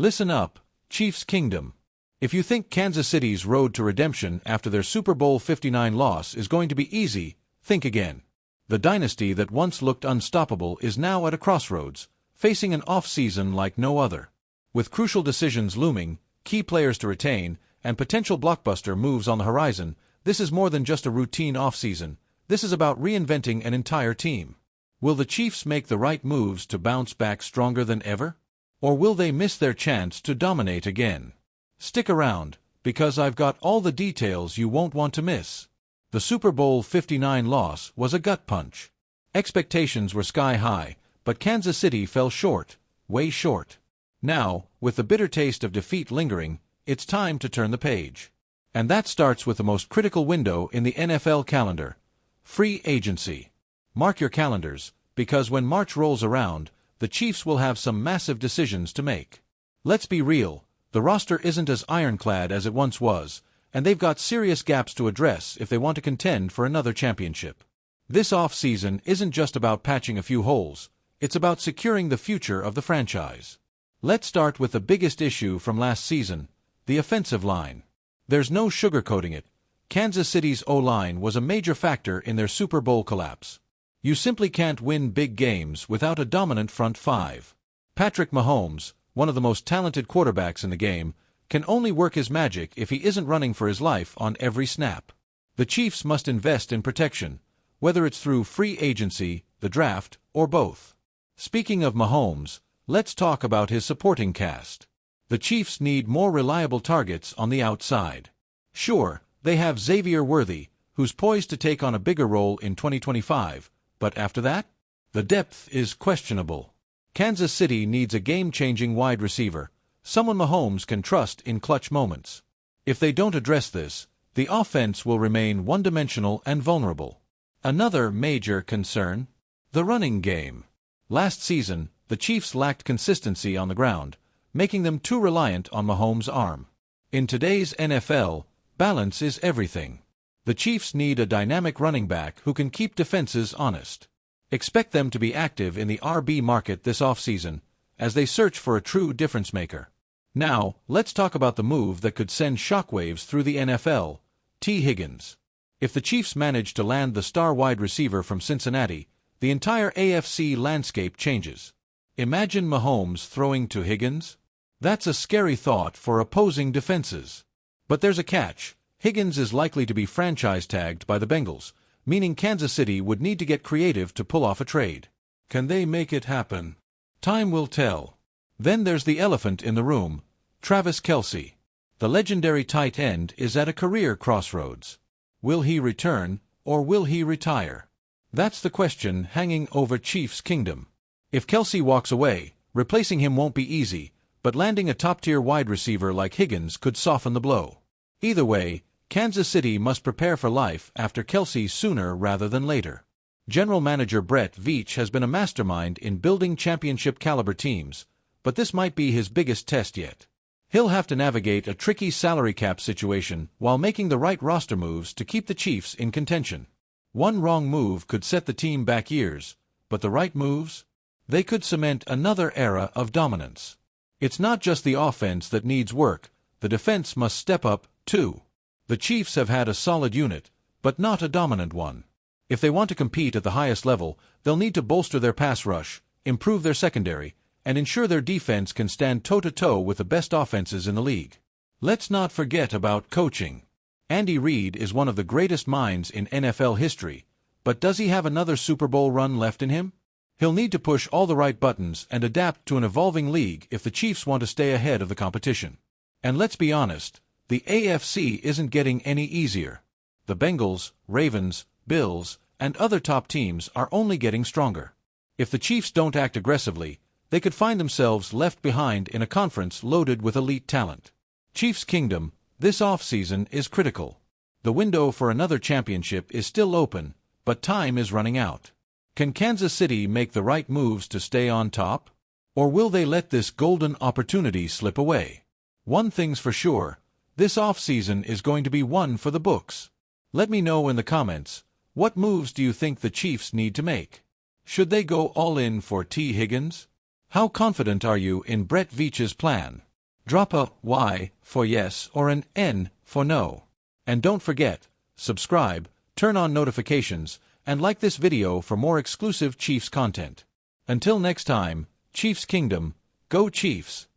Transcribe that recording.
Listen up, Chiefs Kingdom. If you think Kansas City's road to redemption after their Super Bowl 59 loss is going to be easy, think again. The dynasty that once looked unstoppable is now at a crossroads, facing an off-season like no other. With crucial decisions looming, key players to retain, and potential blockbuster moves on the horizon, this is more than just a routine off-season. This is about reinventing an entire team. Will the Chiefs make the right moves to bounce back stronger than ever? Or will they miss their chance to dominate again? Stick around, because I've got all the details you won't want to miss. The Super Bowl 59 loss was a gut punch. Expectations were sky high, but Kansas City fell short, way short. Now, with the bitter taste of defeat lingering, it's time to turn the page. And that starts with the most critical window in the NFL calendar: free agency. Mark your calendars, because when March rolls around, the Chiefs will have some massive decisions to make. Let's be real, the roster isn't as ironclad as it once was, and they've got serious gaps to address if they want to contend for another championship. This off-season isn't just about patching a few holes, it's about securing the future of the franchise. Let's start with the biggest issue from last season, the offensive line. There's no sugarcoating it. Kansas City's O-line was a major factor in their Super Bowl collapse. You simply can't win big games without a dominant front five. Patrick Mahomes, one of the most talented quarterbacks in the game, can only work his magic if he isn't running for his life on every snap. The Chiefs must invest in protection, whether it's through free agency, the draft, or both. Speaking of Mahomes, let's talk about his supporting cast. The Chiefs need more reliable targets on the outside. Sure, they have Xavier Worthy, who's poised to take on a bigger role in 2025, but after that? The depth is questionable. Kansas City needs a game-changing wide receiver, someone Mahomes can trust in clutch moments. If they don't address this, the offense will remain one-dimensional and vulnerable. Another major concern: the running game. Last season, the Chiefs lacked consistency on the ground, making them too reliant on Mahomes' arm. In today's NFL, balance is everything. The Chiefs need a dynamic running back who can keep defenses honest. Expect them to be active in the RB market this offseason, as they search for a true difference-maker. Now, let's talk about the move that could send shockwaves through the NFL: T. Higgins. If the Chiefs manage to land the star wide receiver from Cincinnati, the entire AFC landscape changes. Imagine Mahomes throwing to Higgins? That's a scary thought for opposing defenses. But there's a catch. Higgins is likely to be franchise-tagged by the Bengals, meaning Kansas City would need to get creative to pull off a trade. Can they make it happen? Time will tell. Then there's the elephant in the room: Travis Kelce. The legendary tight end is at a career crossroads. Will he return, or will he retire? That's the question hanging over Chiefs Kingdom. If Kelce walks away, replacing him won't be easy, but landing a top-tier wide receiver like Higgins could soften the blow. Either way, Kansas City must prepare for life after Kelce sooner rather than later. General Manager Brett Veach has been a mastermind in building championship-caliber teams, but this might be his biggest test yet. He'll have to navigate a tricky salary cap situation while making the right roster moves to keep the Chiefs in contention. One wrong move could set the team back years, but the right moves? They could cement another era of dominance. It's not just the offense that needs work, the defense must step up, too. The Chiefs have had a solid unit, but not a dominant one. If they want to compete at the highest level, they'll need to bolster their pass rush, improve their secondary, and ensure their defense can stand toe-to-toe with the best offenses in the league. Let's not forget about coaching. Andy Reid is one of the greatest minds in NFL history, but does he have another Super Bowl run left in him? He'll need to push all the right buttons and adapt to an evolving league if the Chiefs want to stay ahead of the competition. And let's be honest, the AFC isn't getting any easier. The Bengals, Ravens, Bills, and other top teams are only getting stronger. If the Chiefs don't act aggressively, they could find themselves left behind in a conference loaded with elite talent. Chiefs Kingdom, this offseason is critical. The window for another championship is still open, but time is running out. Can Kansas City make the right moves to stay on top? Or will they let this golden opportunity slip away? One thing's for sure, this offseason is going to be one for the books. Let me know in the comments, what moves do you think the Chiefs need to make? Should they go all in for T. Higgins? How confident are you in Brett Veach's plan? Drop a Y for yes or an N for no. And don't forget, subscribe, turn on notifications, and like this video for more exclusive Chiefs content. Until next time, Chiefs Kingdom, go Chiefs!